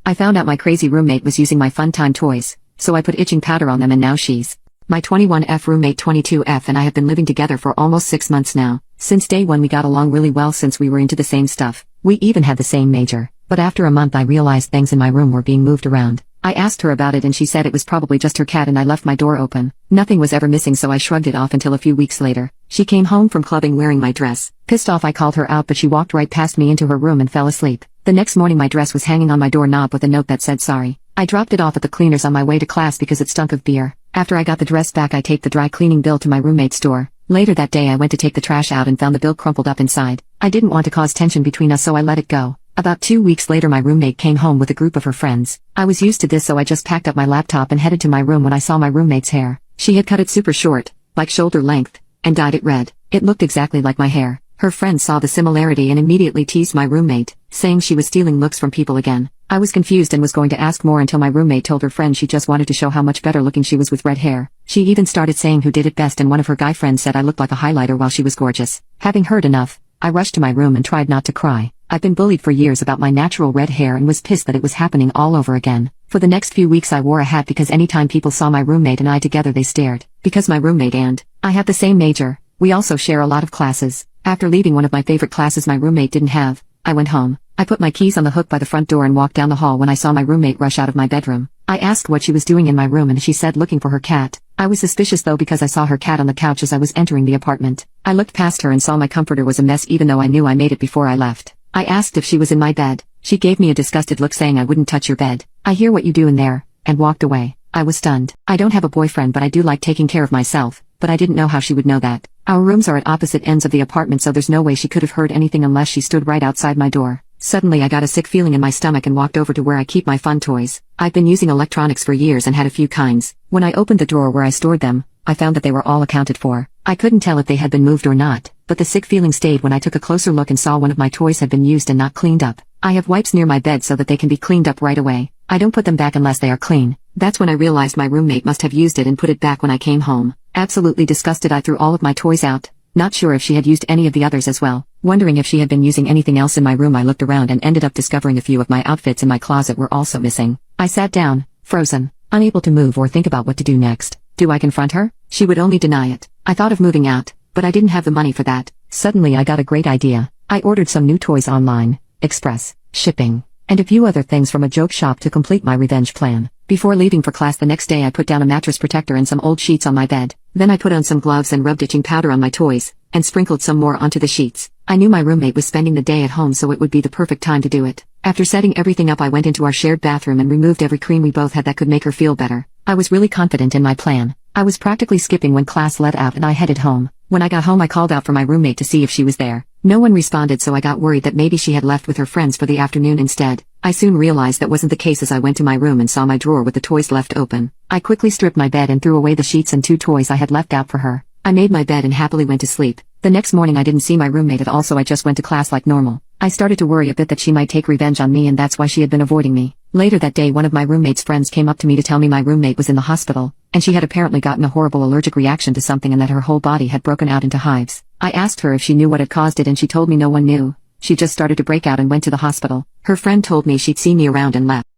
I found out my crazy roommate was using my fun time toys, so I put itching powder on them and now she's my 21F roommate 22F and I have been living together for almost 6 months now. Since day one we got along really well since we were into the same stuff. We even had the same major. But after a month I realized things in my room were being moved around. I asked her about it and she said it was probably just her cat and I left my door open. Nothing was ever missing so I shrugged it off until a few weeks later. She came home from clubbing wearing my dress. Pissed off I called her out but she walked right past me into her room and fell asleep. The next morning my dress was hanging on my doorknob with a note that said sorry. I dropped it off at the cleaners on my way to class because it stunk of beer. After I got the dress back I taped the dry cleaning bill to my roommate's door. Later that day I went to take the trash out and found the bill crumpled up inside. I didn't want to cause tension between us so I let it go. About 2 weeks later my roommate came home with a group of her friends. I was used to this so I just packed up my laptop and headed to my room when I saw my roommate's hair. She had cut it super short, like shoulder length, and dyed it red. It looked exactly like my hair. Her friends saw the similarity and immediately teased my roommate, saying she was stealing looks from people again. I was confused and was going to ask more until my roommate told her friend she just wanted to show how much better looking she was with red hair. She even started saying who did it best and one of her guy friends said I looked like a highlighter while she was gorgeous. Having heard enough, I rushed to my room and tried not to cry. I've been bullied for years about my natural red hair and was pissed that it was happening all over again. For the next few weeks I wore a hat because anytime people saw my roommate and I together they stared. Because my roommate and I have the same major, we also share a lot of classes. After leaving one of my favorite classes my roommate didn't have, I went home. I put my keys on the hook by the front door and walked down the hall when I saw my roommate rush out of my bedroom. I asked what she was doing in my room and she said looking for her cat. I was suspicious though because I saw her cat on the couch as I was entering the apartment. I looked past her and saw my comforter was a mess even though I knew I made it before I left. I asked if she was in my bed. She gave me a disgusted look saying I wouldn't touch your bed. I hear what you do in there, and walked away. I was stunned. I don't have a boyfriend but I do like taking care of myself, but I didn't know how she would know that. Our rooms are at opposite ends of the apartment so there's no way she could have heard anything unless she stood right outside my door. Suddenly I got a sick feeling in my stomach and walked over to where I keep my fun toys. I've been using electronics for years and had a few kinds. When I opened the drawer where I stored them, I found that they were all accounted for. I couldn't tell if they had been moved or not, but the sick feeling stayed when I took a closer look and saw one of my toys had been used and not cleaned up. I have wipes near my bed so that they can be cleaned up right away. I don't put them back unless they are clean. That's when I realized my roommate must have used it and put it back when I came home. Absolutely disgusted I threw all of my toys out. Not sure if she had used any of the others as well. Wondering if she had been using anything else in my room I looked around and ended up discovering a few of my outfits in my closet were also missing. I sat down, frozen, unable to move or think about what to do next. Do I confront her? She would only deny it. I thought of moving out, but I didn't have the money for that. Suddenly I got a great idea. I ordered some new toys online, express, shipping, and a few other things from a joke shop to complete my revenge plan. Before leaving for class the next day I put down a mattress protector and some old sheets on my bed. Then I put on some gloves and rubbed itching powder on my toys, and sprinkled some more onto the sheets. I knew my roommate was spending the day at home so it would be the perfect time to do it. After setting everything up I went into our shared bathroom and removed every cream we both had that could make her feel better. I was really confident in my plan. I was practically skipping when class let out and I headed home. When I got home I called out for my roommate to see if she was there. No one responded so I got worried that maybe she had left with her friends for the afternoon instead. I soon realized that wasn't the case as I went to my room and saw my drawer with the toys left open. I quickly stripped my bed and threw away the sheets and 2 toys I had left out for her. I made my bed and happily went to sleep. The next morning I didn't see my roommate at all so I just went to class like normal. I started to worry a bit that she might take revenge on me and that's why she had been avoiding me. Later that day one of my roommate's friends came up to me to tell me my roommate was in the hospital, and she had apparently gotten a horrible allergic reaction to something and that her whole body had broken out into hives. I asked her if she knew what had caused it and she told me no one knew. She just started to break out and went to the hospital. Her friend told me she'd see me around and left.